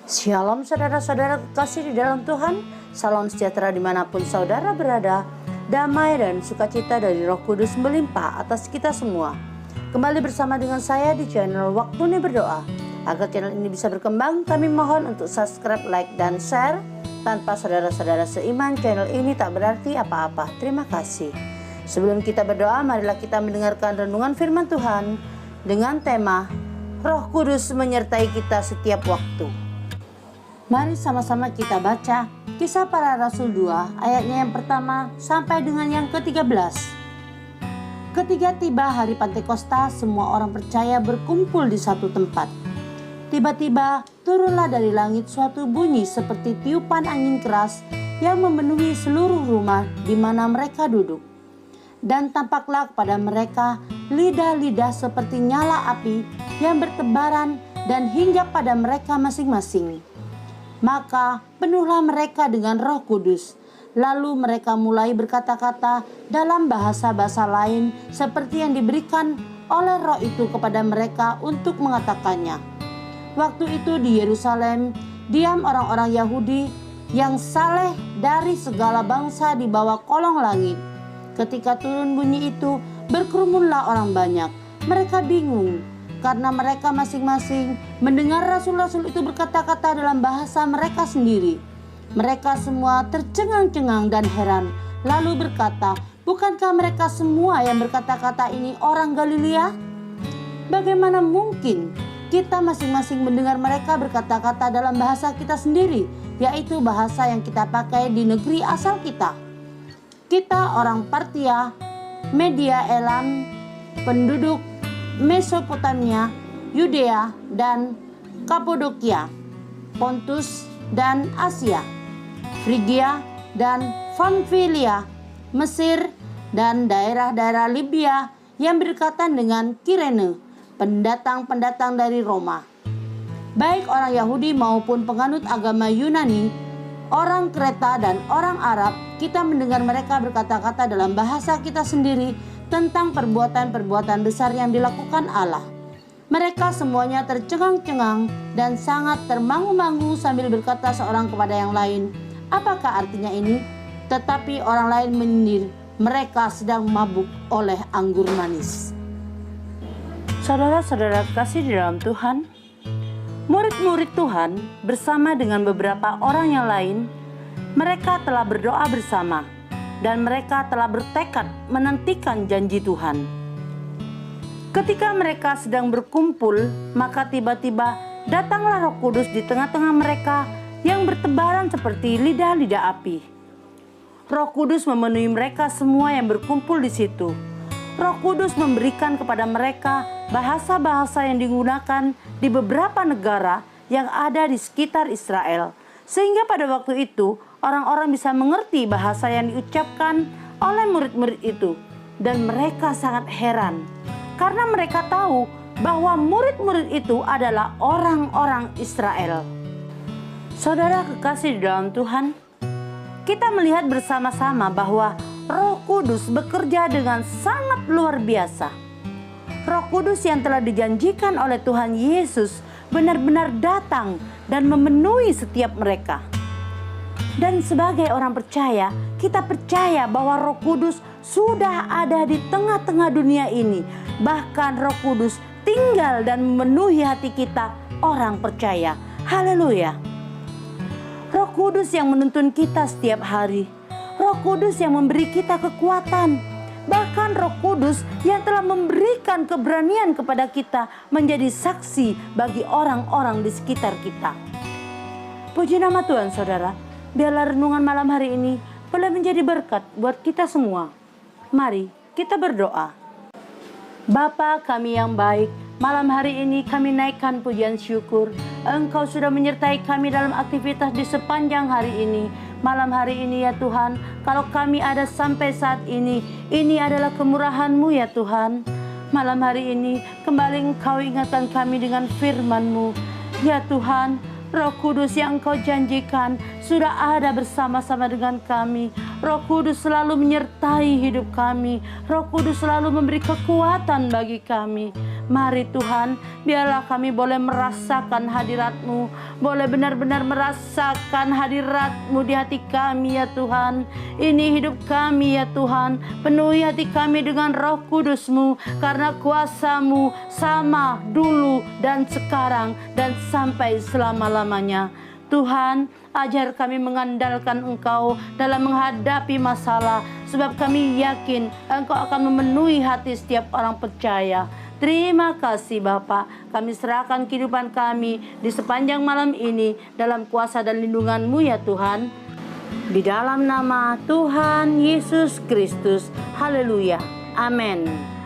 Shalom saudara-saudara kekasih di dalam Tuhan. Salam sejahtera dimanapun saudara berada. Damai dan sukacita dari Roh Kudus melimpah atas kita semua. Kembali bersama dengan saya di channel Waktunya Berdoa. Agar channel ini bisa berkembang, kami mohon untuk subscribe, like, dan share. Tanpa saudara-saudara seiman, channel ini tak berarti apa-apa. Terima kasih. Sebelum kita berdoa, marilah kita mendengarkan renungan firman Tuhan dengan tema Roh Kudus menyertai kita setiap waktu. Mari sama-sama kita baca Kisah Para Rasul 2 ayatnya yang pertama sampai dengan yang ke-13. Ketika tiba hari Pantekosta, semua orang percaya berkumpul di satu tempat. Tiba-tiba turunlah dari langit suatu bunyi seperti tiupan angin keras yang memenuhi seluruh rumah di mana mereka duduk. Dan tampaklah kepada mereka lidah-lidah seperti nyala api yang bertebaran dan hinggap pada mereka masing-masing. Maka penuhlah mereka dengan Roh Kudus. Lalu mereka mulai berkata-kata dalam bahasa-bahasa lain seperti yang diberikan oleh Roh itu kepada mereka untuk mengatakannya. Waktu itu di Yerusalem diam orang-orang Yahudi yang saleh dari segala bangsa di bawah kolong langit. Ketika turun bunyi itu, berkerumunlah orang banyak. Mereka bingung karena mereka masing-masing mendengar rasul-rasul itu berkata-kata dalam bahasa mereka sendiri. Mereka semua tercengang-cengang dan heran, lalu berkata, "Bukankah mereka semua yang berkata-kata ini orang Galilea? Bagaimana mungkin kita masing-masing mendengar mereka berkata-kata dalam bahasa kita sendiri, yaitu bahasa yang kita pakai di negeri asal kita? Kita orang Partia, Media Elam, penduduk Mesopotamia, Yudea dan Kapadokia, Pontus dan Asia, Frigia dan Pamfilia, Mesir dan daerah-daerah Libya yang berdekatan dengan Kirene, pendatang-pendatang dari Roma. Baik orang Yahudi maupun penganut agama Yunani, orang Kreta dan orang Arab, kita mendengar mereka berkata-kata dalam bahasa kita sendiri tentang perbuatan-perbuatan besar yang dilakukan Allah. Mereka semuanya tercengang-cengang dan sangat termangu-mangu sambil berkata seorang kepada yang lain, "Apakah artinya ini?" Tetapi orang lain menyindir, mereka sedang mabuk oleh anggur manis. Saudara-saudara kasih di dalam Tuhan, murid-murid Tuhan bersama dengan beberapa orang yang lain, mereka telah berdoa bersama. Dan mereka telah bertekad menantikan janji Tuhan. Ketika mereka sedang berkumpul, maka tiba-tiba datanglah Roh Kudus di tengah-tengah mereka yang bertebaran seperti lidah-lidah api. Roh Kudus memenuhi mereka semua yang berkumpul di situ. Roh Kudus memberikan kepada mereka bahasa-bahasa yang digunakan di beberapa negara yang ada di sekitar Israel. Sehingga pada waktu itu orang-orang bisa mengerti bahasa yang diucapkan oleh murid-murid itu. Dan mereka sangat heran karena mereka tahu bahwa murid-murid itu adalah orang-orang Israel. Saudara kekasih di dalam Tuhan, kita melihat bersama-sama bahwa Roh Kudus bekerja dengan sangat luar biasa. Roh Kudus yang telah dijanjikan oleh Tuhan Yesus benar-benar datang dan memenuhi setiap mereka. Dan sebagai orang percaya, kita percaya bahwa Roh Kudus sudah ada di tengah-tengah dunia ini. Bahkan Roh Kudus tinggal dan memenuhi hati kita orang percaya. Haleluya. Roh Kudus yang menuntun kita setiap hari. Roh Kudus yang memberi kita kekuatan. Bahkan Roh Kudus yang telah memberikan keberanian kepada kita menjadi saksi bagi orang-orang di sekitar kita. Puji nama Tuhan saudara. Biarlah renungan malam hari ini boleh menjadi berkat buat kita semua. Mari kita berdoa. Bapa kami yang baik, malam hari ini kami naikkan pujian syukur. Engkau sudah menyertai kami dalam aktivitas di sepanjang hari ini. Malam hari ini ya Tuhan, kalau kami ada sampai saat ini adalah kemurahan-Mu ya Tuhan. Malam hari ini kembali Engkau ingatkan kami dengan firman-Mu. Ya Tuhan, Roh Kudus yang Engkau janjikan sudah ada bersama-sama dengan kami. Roh Kudus selalu menyertai hidup kami. Roh Kudus selalu memberi kekuatan bagi kami. Mari Tuhan, biarlah kami boleh merasakan hadirat-Mu, boleh benar-benar merasakan hadirat-Mu di hati kami ya Tuhan. Ini hidup kami ya Tuhan, penuhi hati kami dengan Roh Kudus-Mu, karena kuasa-Mu sama dulu dan sekarang dan sampai selama-lamanya. Tuhan, ajar kami mengandalkan Engkau dalam menghadapi masalah, sebab kami yakin Engkau akan memenuhi hati setiap orang percaya. Terima kasih Bapa, kami serahkan kehidupan kami di sepanjang malam ini dalam kuasa dan lindungan-Mu ya Tuhan. Di dalam nama Tuhan Yesus Kristus, haleluya, amin.